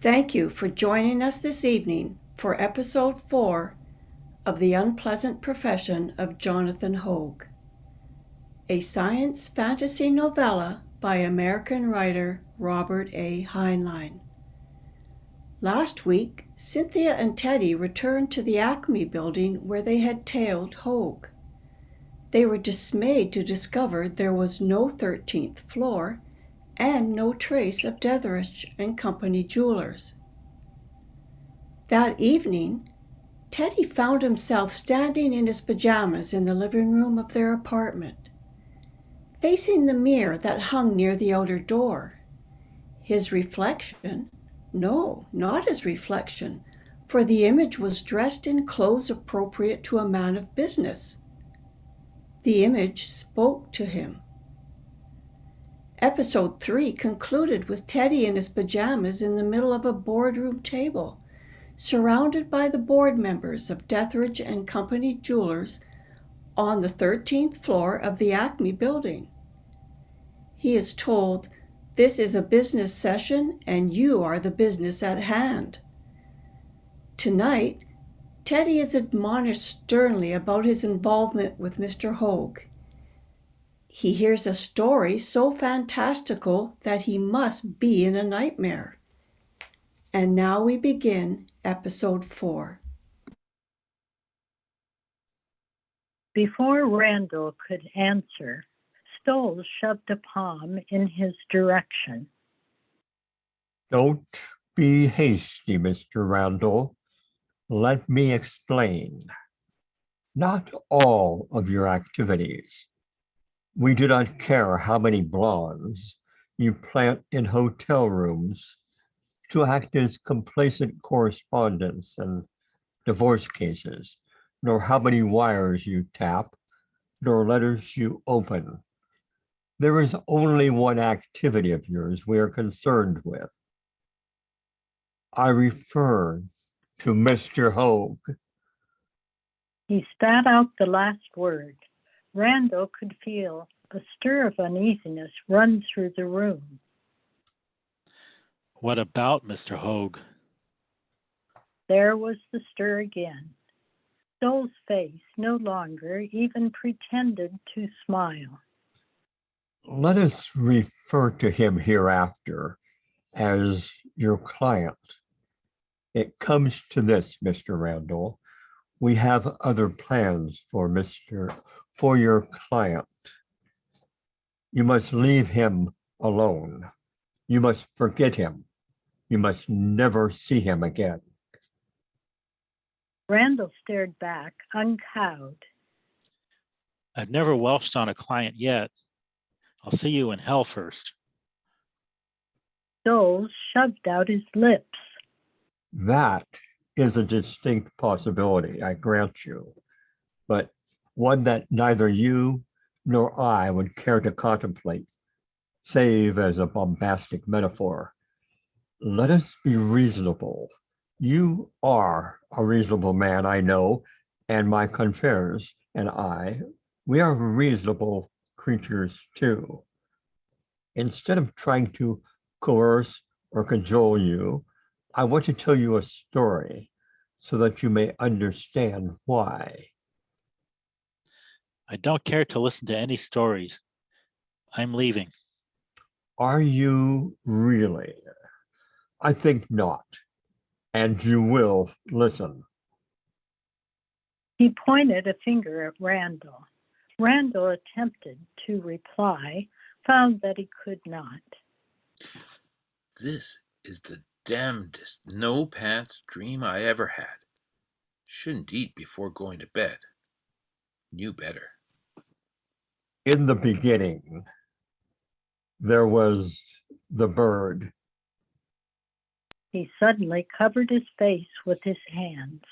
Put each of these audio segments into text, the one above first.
Thank you for joining us this evening for episode 4 of The Unpleasant Profession of Jonathan Hoag, a science fantasy novella by American writer Robert A. Heinlein. Last week, Cynthia and Teddy returned to the Acme building where they had tailed Hoag. They were dismayed to discover there was no 13th floor and no trace of Detheridge and Company Jewellers. That evening, Teddy found himself standing in his pajamas in the living room of their apartment, facing the mirror that hung near the outer door. His reflection? No, not his reflection, for the image was dressed in clothes appropriate to a man of business. The image spoke to him. Episode 3 concluded with Teddy in his pajamas in the middle of a boardroom table, surrounded by the board members of Detheridge and Company Jewellers on the 13th floor of the Acme building. He is told, "This is a business session and you are the business at hand." Tonight, Teddy is admonished sternly about his involvement with Mr. Hoag. He hears a story so fantastical that he must be in a nightmare. And now we begin episode 4. Before Randall could answer, Stoll shoved a palm in his direction. Don't be hasty, Mr. Randall. Let me explain. Not all of your activities. We do not care how many blondes you plant in hotel rooms to act as complacent correspondents in divorce cases, nor how many wires you tap, nor letters you open. There is only one activity of yours we are concerned with. I refer to Mr. Hoag. He spat out the last word. Randall could feel a stir of uneasiness run through the room. What about Mr. Hoag? There was the stir again. Stoll's face no longer even pretended to smile. Let us refer to him hereafter as your client. It comes to this, Mr. Randall. We have other plans for your client. You must leave him alone. You must forget him. You must never see him again. Randall stared back, uncowed. I've never welched on a client yet. I'll see you in hell first. Stoll shoved out his lips. That is a distinct possibility, I grant you, but one that neither you nor I would care to contemplate, save as a bombastic metaphor. Let us be reasonable. You are a reasonable man, I know, and my confreres and I, we are reasonable creatures too. Instead of trying to coerce or cajole you, I want to tell you a story so that you may understand why. I don't care to listen to any stories. I'm leaving. Are you really? I think not. And you will listen. He pointed a finger at Randall. Randall attempted to reply, found that he could not. This is the damnedest no-pants dream I ever had. Shouldn't eat before going to bed. Knew better. In the beginning, there was the bird. He suddenly covered his face with his hands.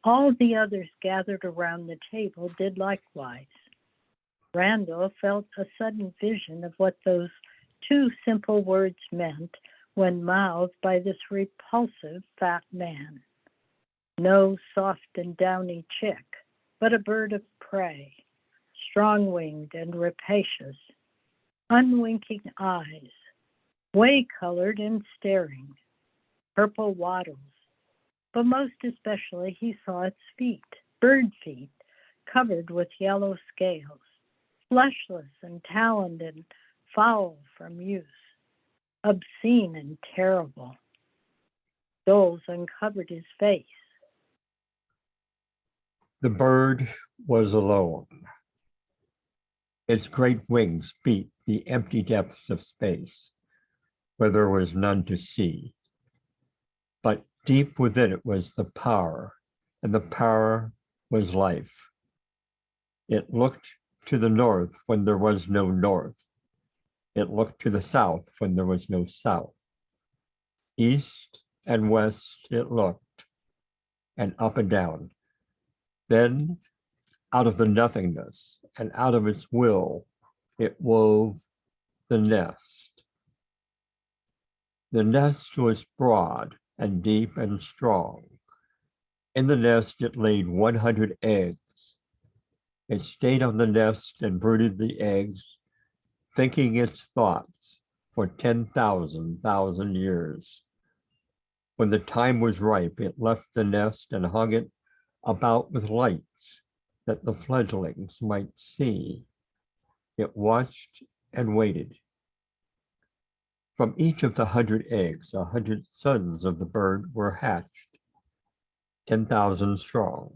All the others gathered around the table did likewise. Randall felt a sudden vision of what those two simple words meant when mouthed by this repulsive fat man. No soft and downy chick, but a bird of prey, strong-winged and rapacious, unwinking eyes, whey-colored and staring, purple wattles, but most especially he saw its feet, bird feet, covered with yellow scales, fleshless and taloned and foul from use, obscene and terrible. Doles uncovered his face. The bird was alone. Its great wings beat the empty depths of space, where there was none to see. But deep within it was the power, and the power was life. It looked to the north when there was no north. It looked to the south when there was no south. East and west it looked, and up and down. Then, out of the nothingness and out of its will, it wove the nest. The nest was broad and deep and strong. In the nest it laid 100 eggs. It stayed on the nest and brooded the eggs, thinking its thoughts for 10,000 years. When the time was ripe, it left the nest and hung it about with lights that the fledglings might see. It watched and waited. From each of the 100 eggs, 100 sons of the bird were hatched, 10,000 strong.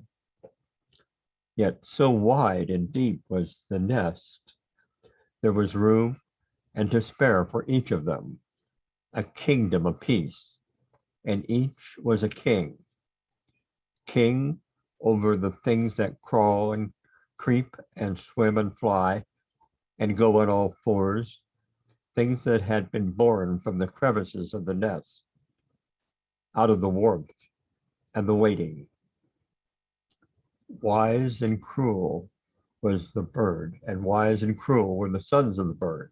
Yet so wide and deep was the nest, there was room and to spare for each of them, a kingdom apiece, and each was a king. King over the things that crawl and creep and swim and fly and go on all fours, things that had been born from the crevices of the nest, out of the warmth and the waiting. Wise and cruel was the bird, and wise and cruel were the sons of the bird.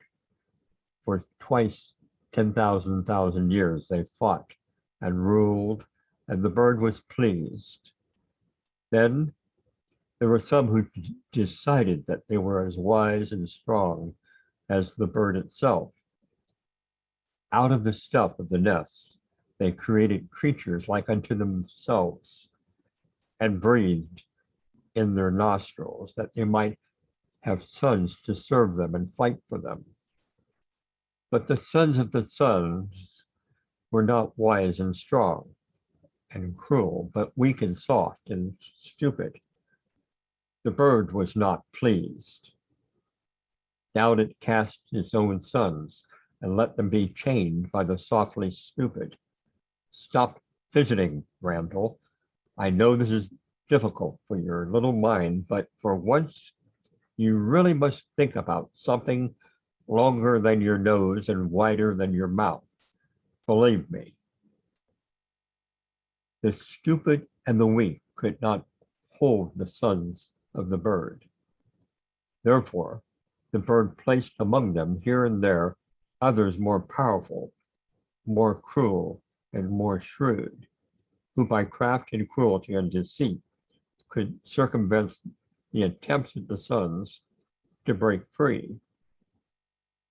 For twice 10,000 years they fought and ruled, and the bird was pleased. Then there were some who decided that they were as wise and strong as the bird itself. Out of the stuff of the nest, they created creatures like unto themselves and breathed in their nostrils that they might have sons to serve them and fight for them. But the sons of the sons were not wise and strong and cruel, but weak and soft and stupid. The bird was not pleased. Down it cast its own sons and let them be chained by the softly stupid. Stop fidgeting, Randall. I know this is difficult for your little mind, but for once you really must think about something longer than your nose and wider than your mouth. Believe me. The stupid and the weak could not hold the sons of the bird. Therefore, the bird placed among them here and there others more powerful, more cruel, and more shrewd, who by craft and cruelty and deceit could circumvent the attempts of the sons to break free.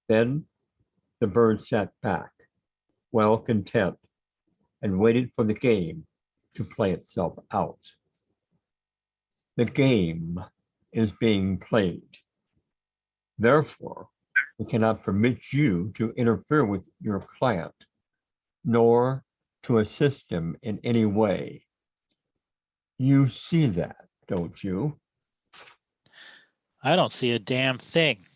Then the bird sat back, well content, and waited for the game to play itself out. The game is being played. Therefore, we cannot permit you to interfere with your client, nor to assist him in any way. You see that, don't you? I don't see a damn thing.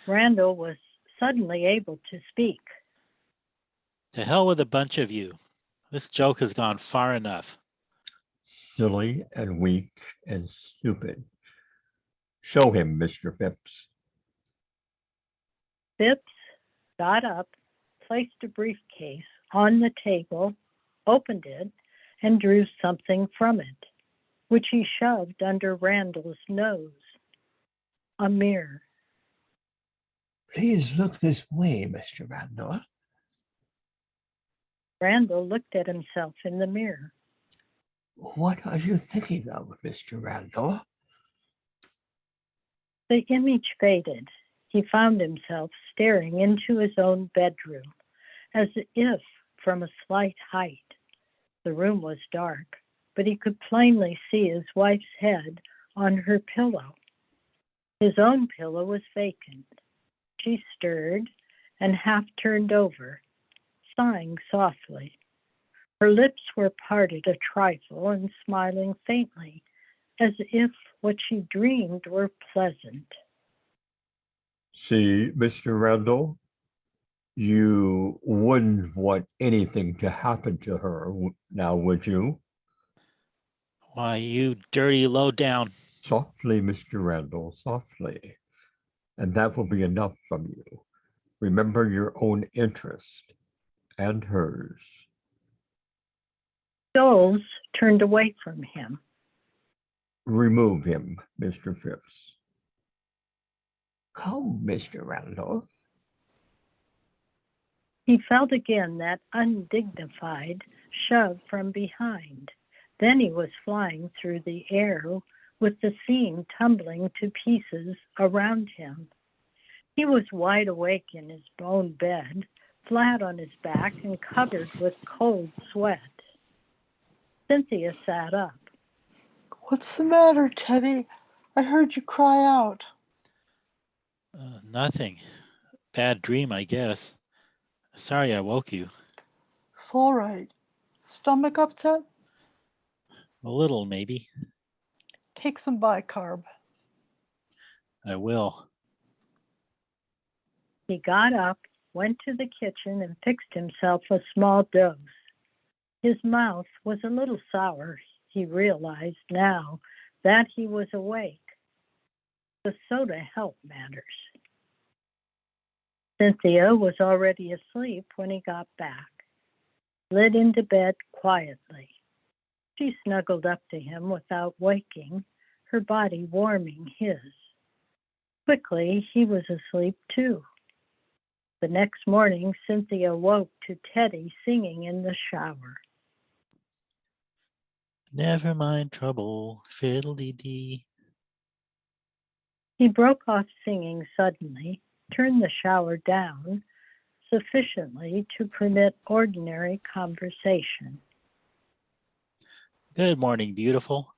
Randall was suddenly able to speak. To hell with a bunch of you. This joke has gone far enough. Silly and weak and stupid. Show him, Mr. Phipps. Phipps got up, placed a briefcase on the table, opened it, and drew something from it, which he shoved under Randall's nose. A mirror. Please look this way, Mr. Randall. Randall looked at himself in the mirror. What are you thinking of, Mr. Randall? The image faded. He found himself staring into his own bedroom, as if from a slight height. The room was dark, but he could plainly see his wife's head on her pillow. His own pillow was vacant. She stirred and half turned over, sighing softly. Her lips were parted a trifle and smiling faintly, as if what she dreamed were pleasant. See, Mr. Randall, you wouldn't want anything to happen to her now, would you? Why, you dirty low down. Softly, Mr. Randall, softly. And that will be enough from you. Remember your own interest and hers. Doles turned away from him. Remove him, Mr. Phipps. Come, Mr. Randall. He felt again that undignified shove from behind. Then he was flying through the air with the scene tumbling to pieces around him. He was wide awake in his bone bed, flat on his back and covered with cold sweat. Cynthia sat up. What's the matter, Teddy? I heard you cry out. Nothing. Bad dream, I guess. Sorry I woke you. It's all right. Stomach upset? A little, maybe. Take some bicarb. I will. He got up, went to the kitchen, and fixed himself a small dose. His mouth was a little sour. He realized now that he was awake. The soda helped matters. Cynthia was already asleep when he got back, slid into bed quietly. She snuggled up to him without waking, her body warming his. Quickly, he was asleep too. The next morning, Cynthia woke to Teddy singing in the shower. Never mind trouble, fiddle-dee-dee. He broke off singing suddenly, turned the shower down sufficiently to permit ordinary conversation. Good morning, beautiful.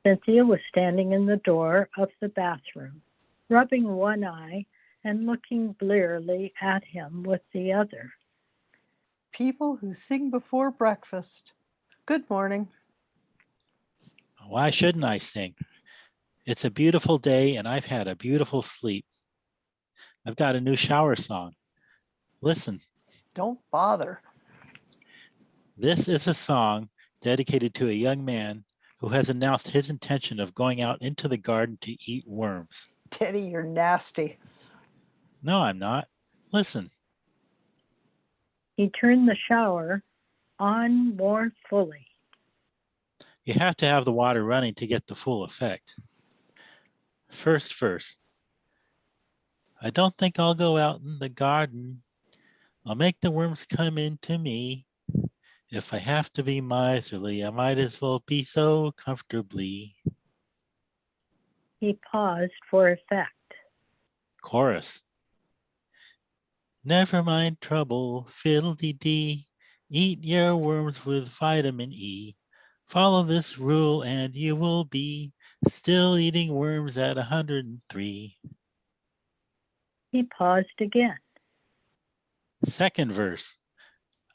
Cynthia was standing in the door of the bathroom, rubbing one eye and looking blearily at him with the other. People who sing before breakfast. Good morning. Why shouldn't I sing? It's a beautiful day and I've had a beautiful sleep. I've got a new shower song. Listen. Don't bother. This is a song dedicated to a young man who has announced his intention of going out into the garden to eat worms. Teddy, you're nasty. No, I'm not. Listen. He turned the shower on more fully. You have to have the water running to get the full effect. First verse. I don't think I'll go out in the garden. I'll make the worms come into me. If I have to be miserly, I might as well be so comfortably. He paused for effect. Chorus. Never mind trouble, fiddle-dee-dee. Eat your worms with vitamin E. Follow this rule and you will be still eating worms at 103. He paused again. Second verse.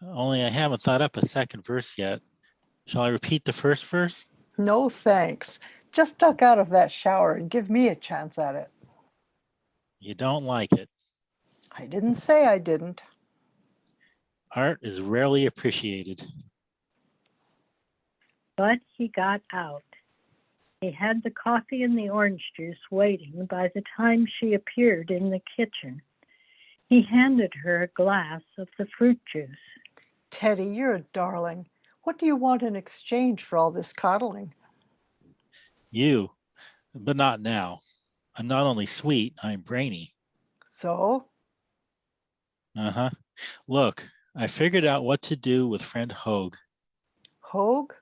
Only I haven't thought up a second verse yet. Shall I repeat the first verse? No thanks. Just duck out of that shower and give me a chance at it. You don't like it. I didn't say I didn't. Art is rarely appreciated. But he got out. He had the coffee and the orange juice waiting by the time she appeared in the kitchen. He handed her a glass of the fruit juice. Teddy, you're a darling. What do you want in exchange for all this coddling? You, but not now. I'm not only sweet, I'm brainy. So? Uh-huh. Look, I figured out what to do with friend Hoag. Hoag?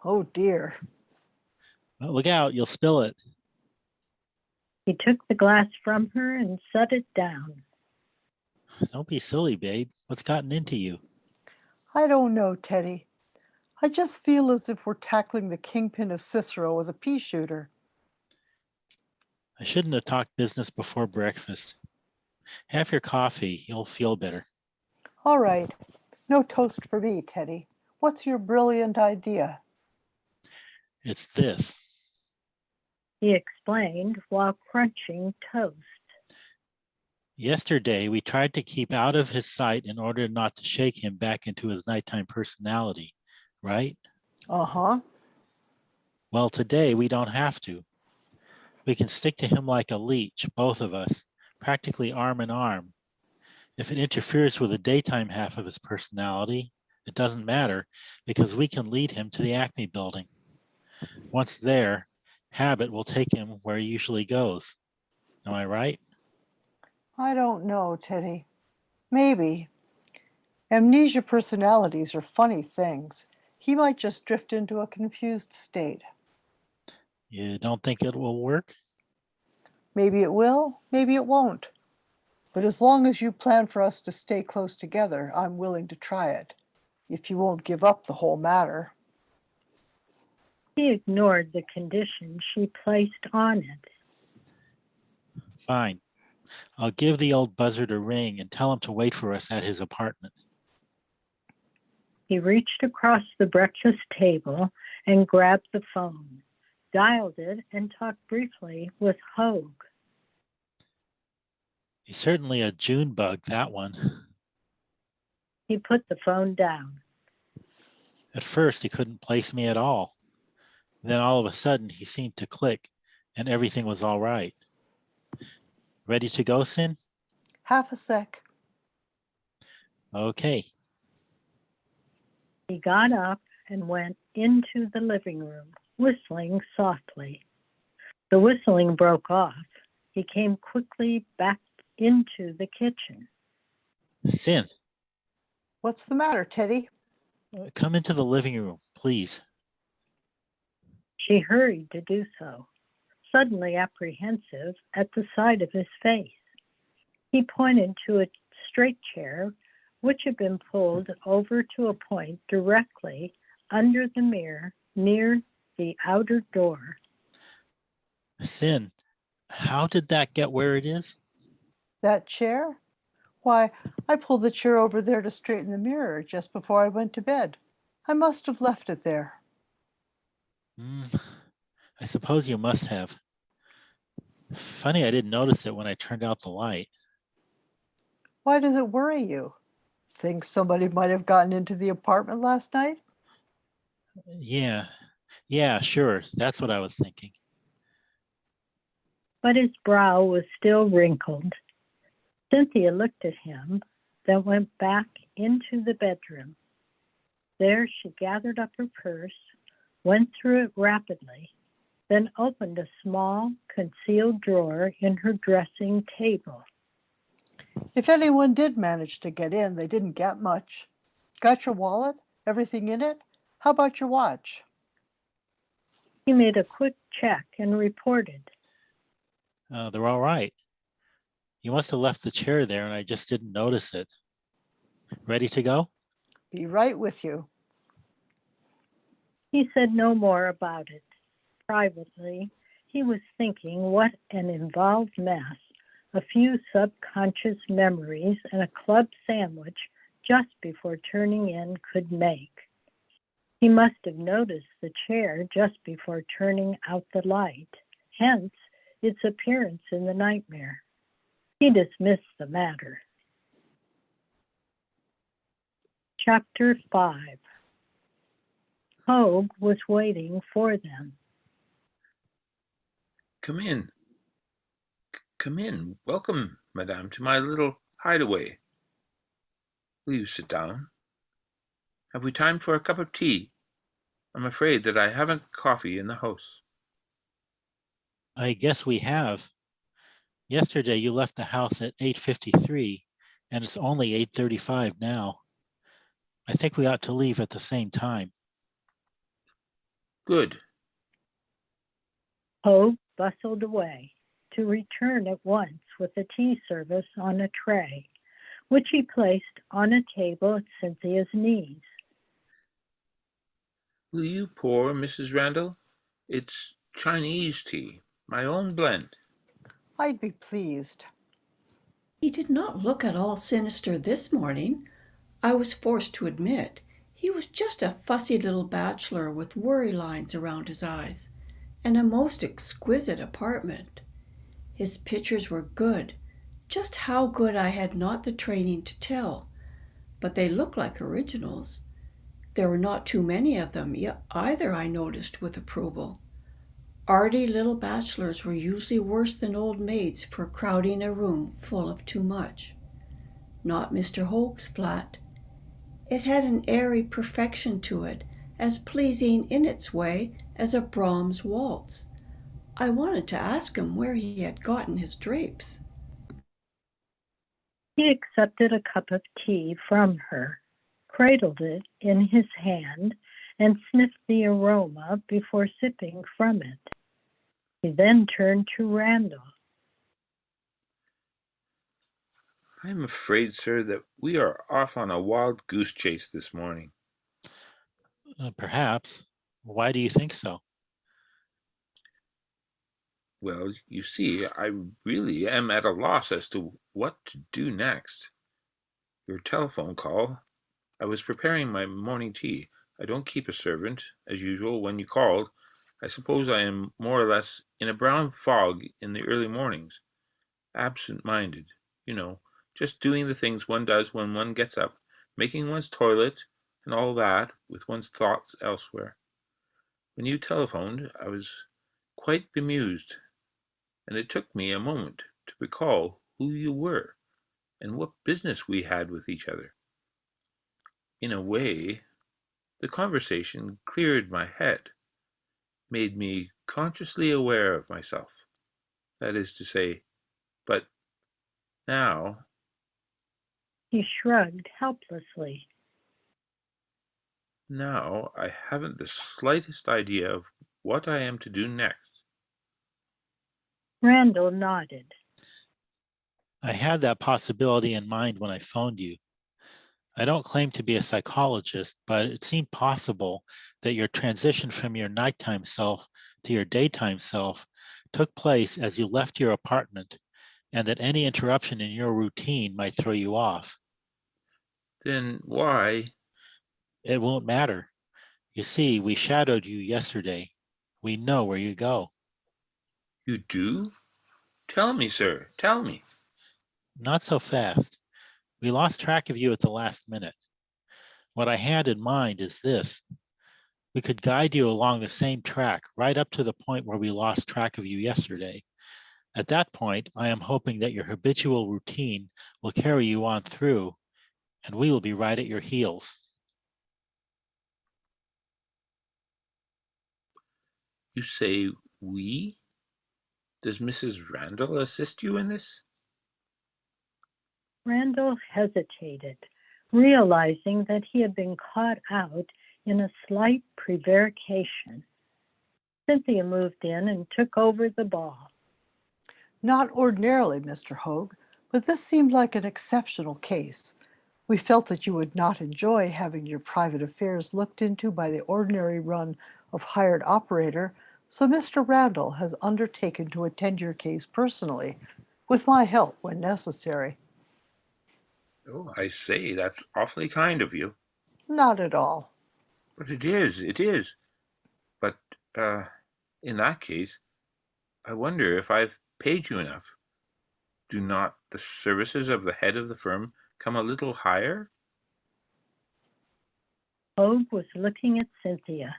Oh dear. Well, look out, you'll spill it. He took the glass from her and set it down. Don't be silly, babe. What's gotten into you? I don't know, Teddy. I just feel as if we're tackling the kingpin of Cicero with a pea shooter. I shouldn't have talked business before breakfast. Have your coffee. You'll feel better. All right, no toast for me, Teddy. What's your brilliant idea? It's this. he explained while crunching toast. Yesterday, we tried to keep out of his sight in order not to shake him back into his nighttime personality, right? Uh-huh. Well, today we don't have to. We can stick to him like a leech, both of us, practically arm in arm. If it interferes with the daytime half of his personality, it doesn't matter because we can lead him to the Acme building. Once there, habit will take him where he usually goes. Am I right? I don't know, Teddy. Maybe. Amnesia personalities are funny things. He might just drift into a confused state. You don't think it will work? Maybe it will, maybe it won't. But as long as you plan for us to stay close together, I'm willing to try it. If you won't give up the whole matter. He ignored the condition she placed on it. Fine. I'll give the old buzzard a ring and tell him to wait for us at his apartment. He reached across the breakfast table and grabbed the phone, dialed it, and talked briefly with Hoag. He's certainly a June bug, that one. He put the phone down. At first, he couldn't place me at all. Then all of a sudden, he seemed to click, and everything was all right. Ready to go, Sin? Half a sec. Okay. He got up and went into the living room, whistling softly. The whistling broke off. He came quickly back into the kitchen. Sin, What's the matter, Teddy? come into the living room, please. She hurried to do so, suddenly apprehensive at the sight of his face. He pointed to a straight chair, which had been pulled over to a point directly under the mirror near the outer door. Sin, how did that get where it is? That chair? Why, I pulled the chair over there to straighten the mirror just before I went to bed. I must have left it there. I suppose you must have. Funny I didn't notice it when I turned out the light. Why does it worry you? Think somebody might have gotten into the apartment last night? Yeah, sure. That's what I was thinking. But his brow was still wrinkled. Cynthia looked at him, then went back into the bedroom. There she gathered up her purse, went through it rapidly, then opened a small, concealed drawer in her dressing table. If anyone did manage to get in, they didn't get much. Got your wallet? Everything in it? How about your watch? He made a quick check and reported. They're all right. You must have left the chair there and I just didn't notice it. Ready to go? Be right with you. He said no more about it. Privately, he was thinking what an involved mess a few subconscious memories and a club sandwich just before turning in could make. He must have noticed the chair just before turning out the light, hence its appearance in the nightmare. He dismissed the matter. Chapter 5. Hoag was waiting for them. Come in. Come in. Welcome, madame, to my little hideaway. Will you sit down? Have we time for a cup of tea? I'm afraid that I haven't coffee in the house. I guess we have. Yesterday you left the house at 8:53 and it's only 8:35 now. I think we ought to leave at the same time. Good. Hoag bustled away, to return at once with the tea service on a tray, which he placed on a table at Cynthia's knees. Will you pour, Mrs. Randall? It's Chinese tea, my own blend. I'd be pleased. He did not look at all sinister this morning. I was forced to admit he was just a fussy little bachelor with worry lines around his eyes, and a most exquisite apartment. His pictures were good, just how good I had not the training to tell, but they looked like originals. There were not too many of them either, I noticed with approval. Arty little bachelors were usually worse than old maids for crowding a room full of too much. Not Mr. Hoag's flat. It had an airy perfection to it, as pleasing in its way as a Brahms waltz. I wanted to ask him where he had gotten his drapes. He accepted a cup of tea from her, cradled it in his hand, and sniffed the aroma before sipping from it. He then turned to Randall. I'm afraid, sir, that we are off on a wild goose chase this morning. Perhaps. Why do you think so? Well, you see, I really am at a loss as to what to do next. Your telephone call. I was preparing my morning tea. I don't keep a servant, as usual, when you called. I suppose I am more or less in a brown fog in the early mornings. Absent-minded, just doing the things one does when one gets up, making one's toilet and all that, with one's thoughts elsewhere. When you telephoned, I was quite bemused, and it took me a moment to recall who you were and what business we had with each other. In a way, the conversation cleared my head, made me consciously aware of myself. That is to say, but now... He shrugged helplessly. Now I haven't the slightest idea of what I am to do next. Randall nodded. I had that possibility in mind when I phoned you. I don't claim to be a psychologist, but it seemed possible that your transition from your nighttime self to your daytime self took place as you left your apartment, and that any interruption in your routine might throw you off. Then why? It won't matter. You see, we shadowed you yesterday. We know where you go. You do? Tell me, sir, tell me. Not so fast. We lost track of you at the last minute. What I had in mind is this. We could guide you along the same track right up to the point where we lost track of you yesterday. At that point, I am hoping that your habitual routine will carry you on through, and we will be right at your heels. You say we? Does Mrs. Randall assist you in this? Randall hesitated, realizing that he had been caught out in a slight prevarication. Cynthia moved in and took over the ball. Not ordinarily, Mr. Hoag, but this seemed like an exceptional case. We felt that you would not enjoy having your private affairs looked into by the ordinary run of hired operator, so Mr. Randall has undertaken to attend your case personally, with my help when necessary. Oh, I say, that's awfully kind of you. Not at all. But it is. But, in that case, I wonder if I've paid you enough. Do not the services of the head of the firm come a little higher? Hoag was looking at Cynthia.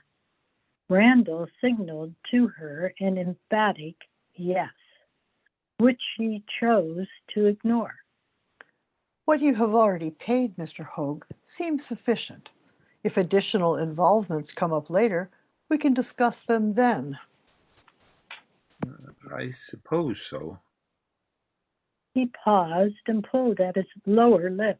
Randall signaled to her an emphatic yes, which she chose to ignore. What you have already paid, Mr. Hoag, seems sufficient. If additional involvements come up later, we can discuss them then. I suppose so. He paused and pulled at his lower lip.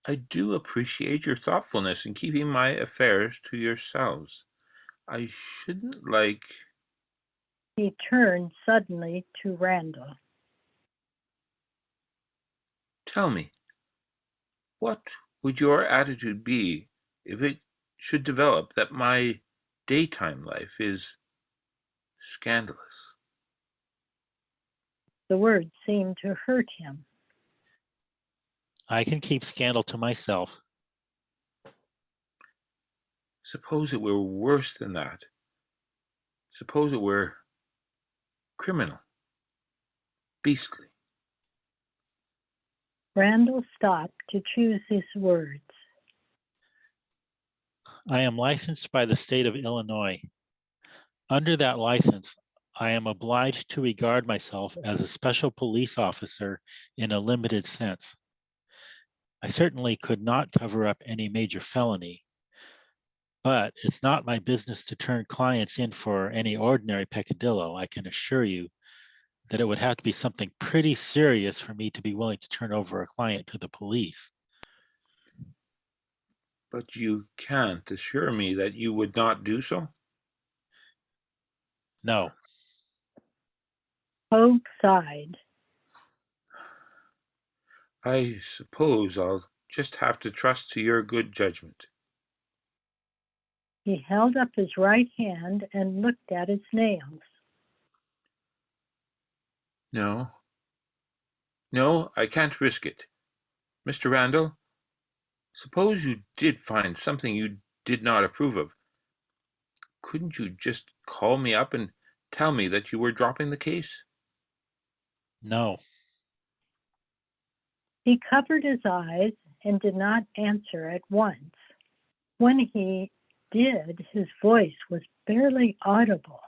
I do appreciate your thoughtfulness in keeping my affairs to yourselves. I shouldn't like... He turned suddenly to Randall. Tell me, what would your attitude be if it should develop that my daytime life is scandalous? The words seemed to hurt him. I can keep scandal to myself. Suppose it were worse than that. Suppose it were criminal, beastly. Randall stopped to choose his words. I am licensed by the state of Illinois. Under that license, I am obliged to regard myself as a special police officer in a limited sense. I certainly could not cover up any major felony, but it's not my business to turn clients in for any ordinary peccadillo. I can assure you that it would have to be something pretty serious for me to be willing to turn over a client to the police. But you can't assure me that you would not do so? No. Hoag sighed. I suppose I'll just have to trust to your good judgment. He held up his right hand and looked at its nails. No, I can't risk it. Mr. Randall, suppose you did find something you did not approve of. Couldn't you just call me up and tell me that you were dropping the case? No. He covered his eyes and did not answer at once. When he did, his voice was barely audible.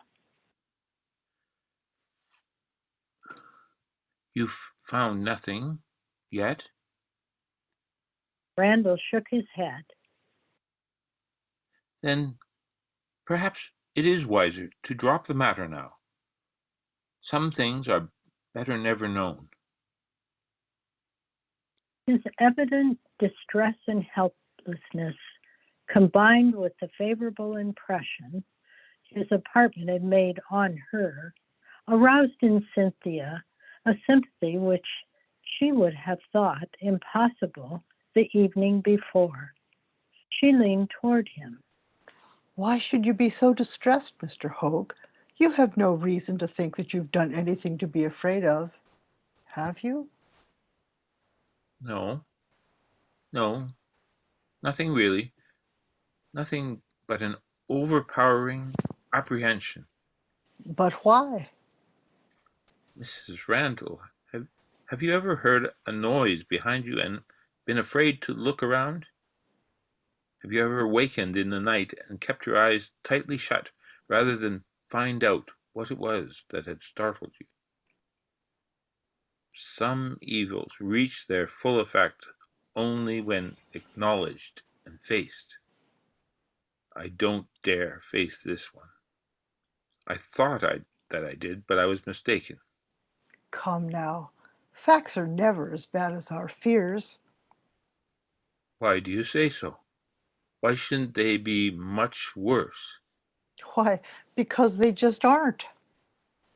You've found nothing yet? Randall shook his head. Then perhaps it is wiser to drop the matter now. Some things are better never known. His evident distress and helplessness, combined with the favorable impression his apartment had made on her, aroused in Cynthia a sympathy which she would have thought impossible the evening before. She leaned toward him. Why should you be so distressed, Mr. Hoag? You have no reason to think that you've done anything to be afraid of, have you? No, nothing really. Nothing but an overpowering apprehension. But why? Mrs. Randall, have you ever heard a noise behind you and been afraid to look around? Have you ever wakened in the night and kept your eyes tightly shut rather than find out what it was that had startled you? Some evils reach their full effect only when acknowledged and faced. I don't dare face this one. I thought that I did, but I was mistaken. Come now. Facts are never as bad as our fears. Why do you say so? Why shouldn't they be much worse? Why, because they just aren't.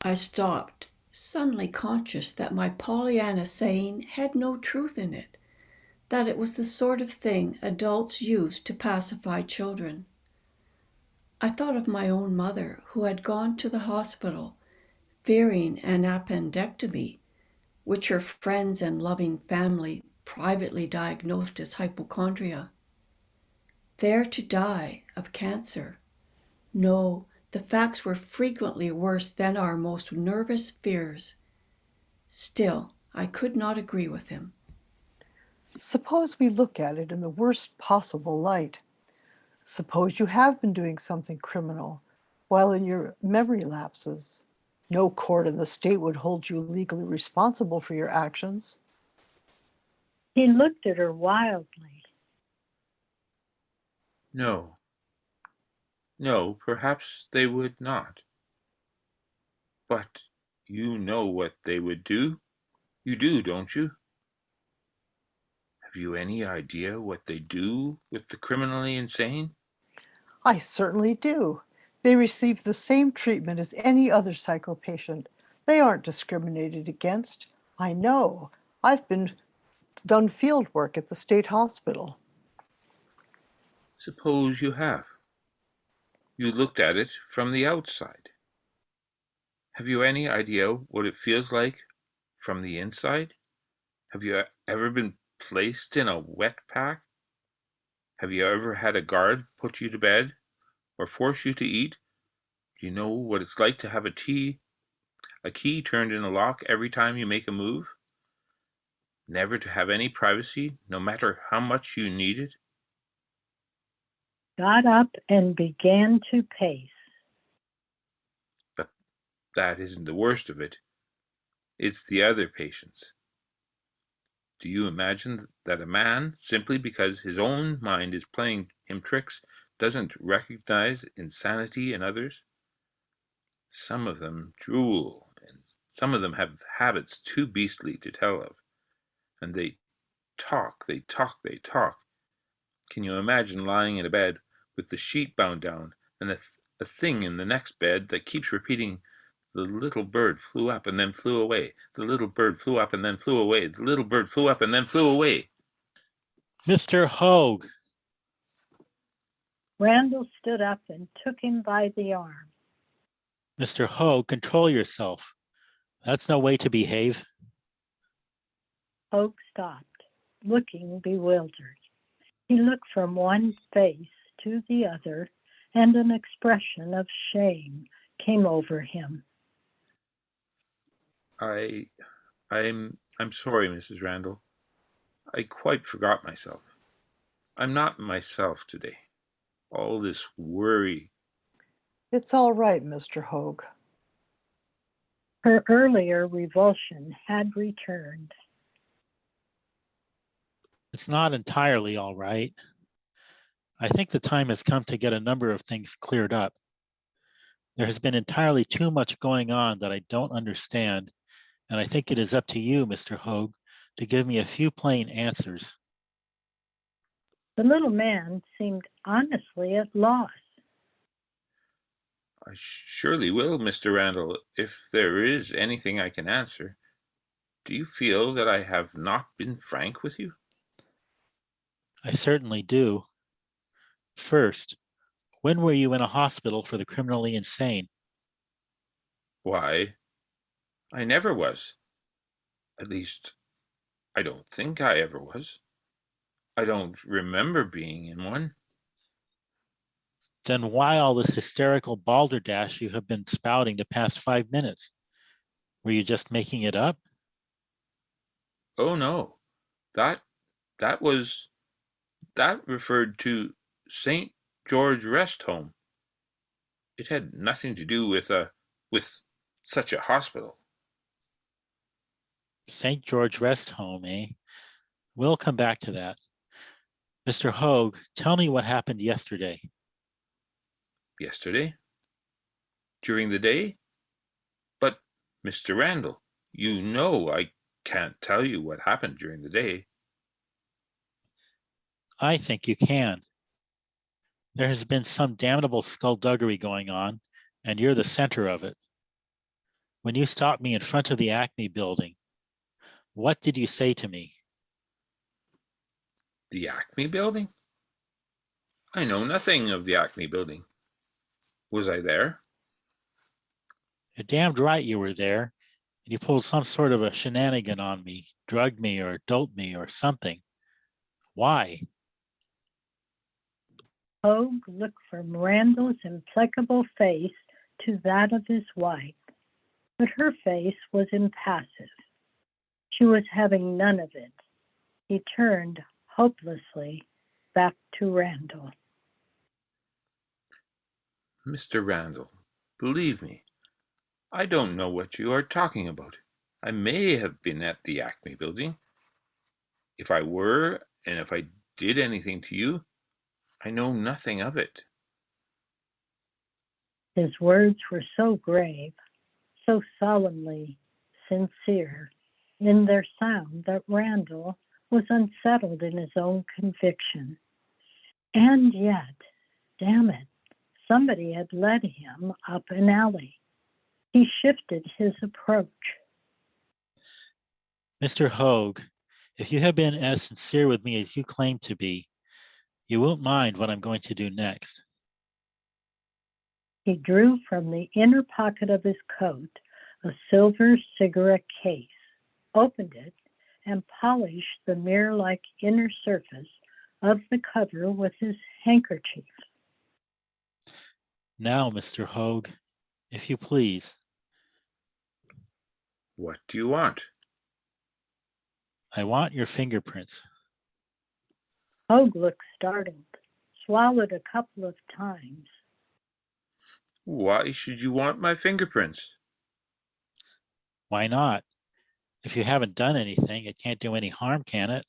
I stopped, suddenly conscious that my Pollyanna saying had no truth in it, that it was the sort of thing adults use to pacify children. I thought of my own mother, who had gone to the hospital, fearing an appendectomy, which her friends and loving family privately diagnosed as hypochondria. There to die of cancer. No, the facts were frequently worse than our most nervous fears. Still, I could not agree with him. Suppose we look at it in the worst possible light. Suppose you have been doing something criminal while in your memory lapses. No court in the state would hold you legally responsible for your actions. He looked at her wildly. No, perhaps they would not. But you know what they would do? You do, don't you? Have you any idea what they do with the criminally insane? I certainly do. They receive the same treatment as any other psycho patient. They aren't discriminated against. I know. I've been done field work at the state hospital. Suppose you have. You looked at it from the outside. Have you any idea what it feels like from the inside? Have you ever been placed in a wet pack? Have you ever had a guard put you to bed or force you to eat? Do you know what it's like to have a key turned in a lock every time you make a move? Never to have any privacy, no matter how much you need it? Got up and began to pace. But that isn't the worst of it. It's the other patients. Do you imagine that a man, simply because his own mind is playing him tricks, doesn't recognize insanity in others? Some of them drool, and some of them have habits too beastly to tell of. And they talk. Can you imagine lying in a bed with the sheet bound down and a thing in the next bed that keeps repeating, "The little bird flew up and then flew away. The little bird flew up and then flew away. The little bird flew up and then flew away." Mr. Hoag, Randall stood up and took him by the arm. Mr. Hoag, control yourself. That's no way to behave. Hoag stopped, looking bewildered. He looked from one face to the other, and an expression of shame came over him. I'm sorry, Mrs. Randall. I quite forgot myself. I'm not myself today. All this worry. It's all right, Mr. Hoag. Her earlier revulsion had returned. It's not entirely all right. I think the time has come to get a number of things cleared up. There has been entirely too much going on that I don't understand, and I think it is up to you, Mr. Hoag, to give me a few plain answers. The little man seemed honestly at loss. I surely will, Mr. Randall, if there is anything I can answer. Do you feel that I have not been frank with you? I certainly do. First, when were you in a hospital for the criminally insane? Why, I never was. At least, I don't think I ever was. I don't remember being in one. Then why all this hysterical balderdash you have been spouting the past 5 minutes? Were you just making it up? Oh no, that referred to St. George Rest Home. It had nothing to do with such a hospital. St. George Rest Home, eh? We'll come back to that. Mr. Hoag, tell me what happened yesterday. Yesterday? During the day? But, Mr. Randall, you know I can't tell you what happened during the day. I think you can. There has been some damnable skullduggery going on, and you're the center of it. When you stopped me in front of the Acme building, what did you say to me? The Acme building? I know nothing of the Acme building. Was I there? You're damned right you were there, and you pulled some sort of a shenanigan on me, drugged me or doped me or something. Why? Hoag looked from Randall's implacable face to that of his wife, but her face was impassive. She was having none of it. He turned hopelessly back to Randall. Mr. Randall, believe me, I don't know what you are talking about. I may have been at the Acme building. If I were, and if I did anything to you, I know nothing of it. His words were so grave, so solemnly sincere in their sound that Randall was unsettled in his own conviction. And yet, damn it, somebody had led him up an alley. He shifted his approach. Mr. Hoag, If you have been as sincere with me as you claim to be, you won't mind what I'm going to do next. He drew from the inner pocket of his coat a silver cigarette case, opened it, and polished the mirror-like inner surface of the cover with his handkerchief. Now, Mr. Hoag, if you please. What do you want? I want your fingerprints. Hoag looked startled, swallowed a couple of times. Why should you want my fingerprints? Why not? If you haven't done anything, it can't do any harm, can it?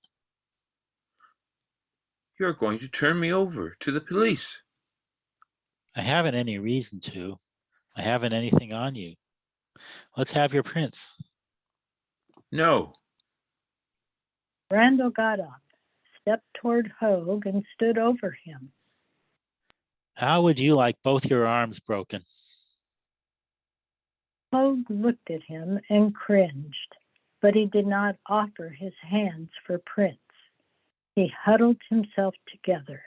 You're going to turn me over to the police. I haven't any reason to. I haven't anything on you. Let's have your prints. No. Randall got up, stepped toward Hoag, and stood over him. How would you like both your arms broken? Hoag looked at him and cringed, but he did not offer his hands for prints. He huddled himself together,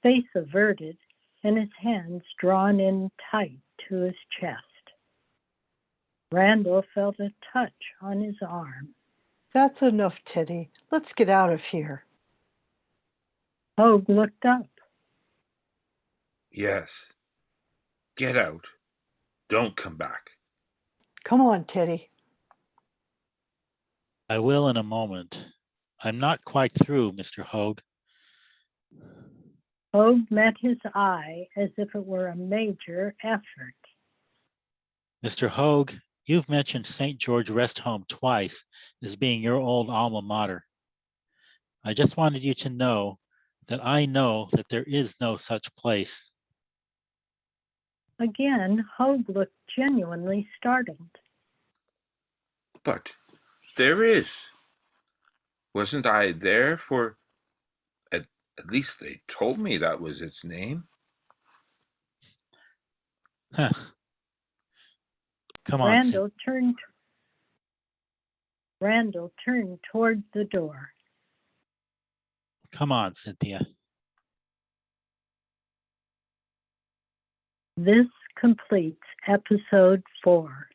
face averted, and his hands drawn in tight to his chest. Randall felt a touch on his arm. That's enough, Teddy. Let's get out of here. Hoag looked up. Yes. Get out. Don't come back. Come on, Teddy. I will in a moment. I'm not quite through, Mr. Hoag. Hoag met his eye as if it were a major effort. Mr. Hoag, you've mentioned St. George Rest Home twice as being your old alma mater. I just wanted you to know that I know that there is no such place. Again, Hoag looked genuinely startled. But there is. Wasn't I there for... At least they told me that was its name. Huh. Come on, Randall turned toward the door. Come on, Cynthia. This completes episode 4.